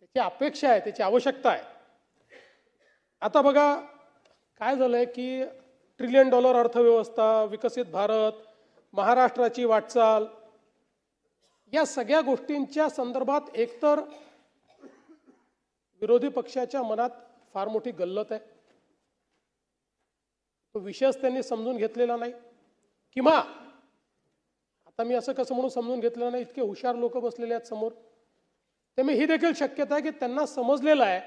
त्याची अपेक्षा आहे, त्याची आवश्यकता आहे. आता बघा काय झालंय की $1 ट्रिलियन अर्थव्यवस्था, विकसित भारत, महाराष्ट्राची वाटचाल, या सगळ्या गोष्टींच्या संदर्भात एकतर विरोधी पक्षाच्या मनात फार मोठी गल्लत आहे, तो विषयच त्यांनी समजून घेतलेला नाही. किंवा आता मी असं कसं म्हणून समजून घेतलेलं नाही, इतके हुशार लोक बसलेले आहेत समोर, त्यामुळे ही देखील शक्यता आहे की त्यांना समजलेलं आहे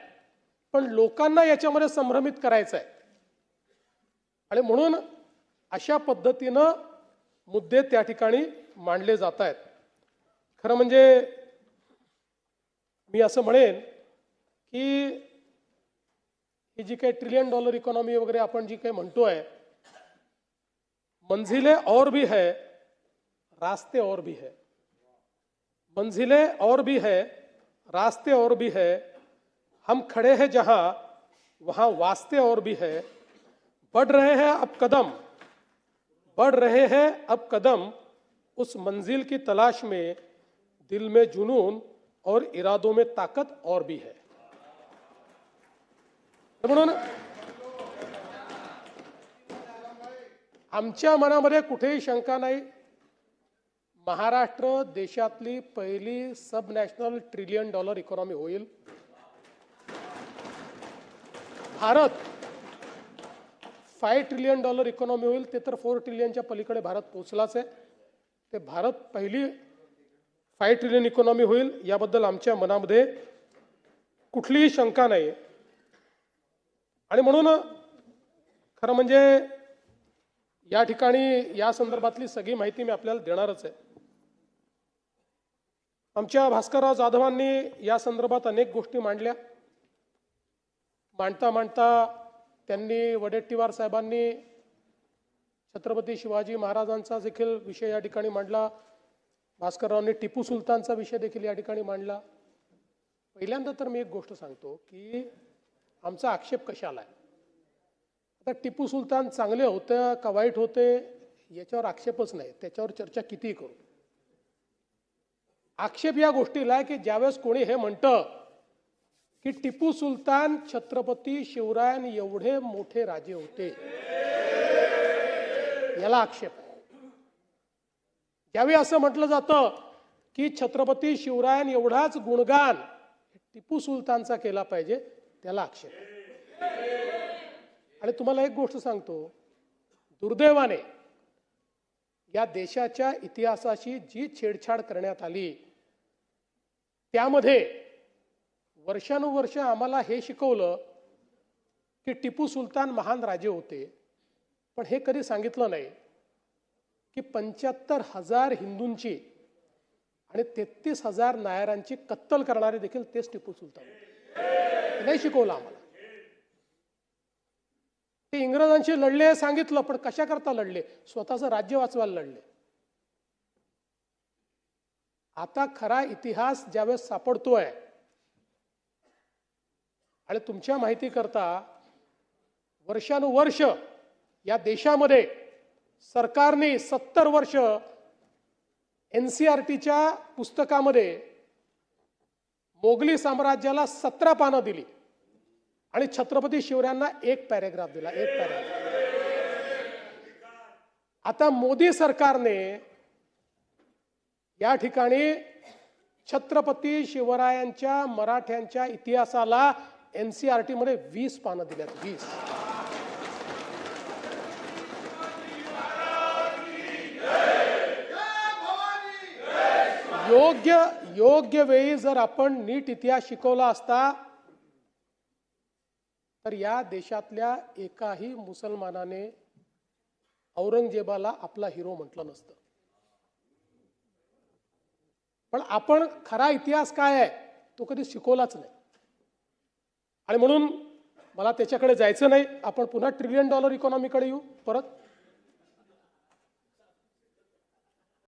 पण लोकांना याच्यामध्ये संभ्रमित करायचं आहे. आणि म्हणून अशा पद्धतीनं मुद्दे त्या ठिकाणी मांडले जात आहेत. खरं म्हणजे मी असं म्हणेन की ही जी काही $1 ट्रिलियन इकॉनॉमी वगैरे आपण जी काही म्हणतोय, मंजिलें और भी है, रास्ते और भी है. मंजिलें और भी है, रास्ते और भी है. हम खड़े हैं जहां वहां वास्ते और भी है. बढ़ रहे हैं अब कदम, बढ़ रहे हैं अब कदम, उस मंजिल की तलाश में दिल में जुनून और इरादों में ताकत और भी है. म्हणून आमच्या मनामध्ये कुठेही शंका नाही, महाराष्ट्र देशातली पहिली सब नॅशनल $1 ट्रिलियन इकॉनॉमी होईल. भारत $5 ट्रिलियन इकॉनॉमी होईल, ते तर $4 ट्रिलियनच्या पलीकडे भारत पोहोचलाच आहे. ते भारत पहिली $5 ट्रिलियन इकॉनॉमी होईल याबद्दल आमच्या मनामध्ये कुठलीही शंका नाही. आणि म्हणून खरं म्हणजे या ठिकाणी या संदर्भातली सगळी माहिती मी आपल्याला देणारच आहे. आमच्या भास्करराव जाधवांनी या संदर्भात अनेक गोष्टी मांडल्या. मांडता मांडता त्यांनी वडेट्टीवार साहेबांनी छत्रपती शिवाजी महाराजांचा देखील विषय या ठिकाणी मांडला. भास्कररावांनी टिपू सुलतानचा विषय देखील या ठिकाणी मांडला. पहिल्यांदा तर मी एक गोष्ट सांगतो की आमचा आक्षेप कशाला आहे. आता टिपू सुलतान चांगले होते का वाईट होते याच्यावर आक्षेपच नाही, त्याच्यावर चर्चा कितीही करू. आक्षेप या गोष्टीला आहे की ज्यावेळेस कोणी हे म्हणतं की टिपू सुलतान छत्रपती शिवरायां एवढे मोठे राजे होते, याला आक्षेप आहे. ज्यावेळी असं म्हटलं जातं की छत्रपती शिवरायां एवढाच गुणगान टिपू सुलतानचा केला पाहिजे, त्याला आक्षेप आहे. आणि तुम्हाला एक गोष्ट सांगतो, दुर्दैवाने या देशाच्या इतिहासाशी जी छेडछाड करण्यात आली त्यामध्ये वर्षानुवर्ष आम्हाला हे शिकवलं की टिपू सुलतान महान राजे होते, पण हे कधी सांगितलं नाही की 75,000 हिंदूंची आणि 33,000 नायरांची कत्तल करणारे देखील तेच टिपू सुलतान होते. नाही शिकवलं आम्हाला. ते इंग्रजांशी लढले सांगितलं, पण कशा करता लढले? स्वतःचं राज्य वाचवायला लढले. आता खरा इतिहास ज्यावेळेस सापडतोय, आणि तुमच्या माहिती करता वर्षानुवर्ष या देशामध्ये सरकारने 70 वर्ष NCERTच्या पुस्तकामध्ये मोगली साम्राज्याला 17 पानं दिली आणि छत्रपती शिवरायांना 1 पॅरेग्राफ दिला, 1 पॅरेग्राफ. आता मोदी सरकारने या ठिकाणी छत्रपती शिवरायांच्या मराठ्यांच्या इतिहासाला NCERT मध्ये 20 पानं दिल्यात. 20. योग्य वेळी जर आपण नीट इतिहास शिकवला असता तर या देशातल्या एकाही मुसलमानाने औरंगजेबाला आपला हिरो म्हटलं नसतं. पण आपण खरा इतिहास काय आहे तो कधी शिकवलाच नाही. आणि म्हणून मला त्याच्याकडे जायचं नाही. आपण पुन्हा $1 ट्रिलियन इकॉनॉमीकडे येऊ परत.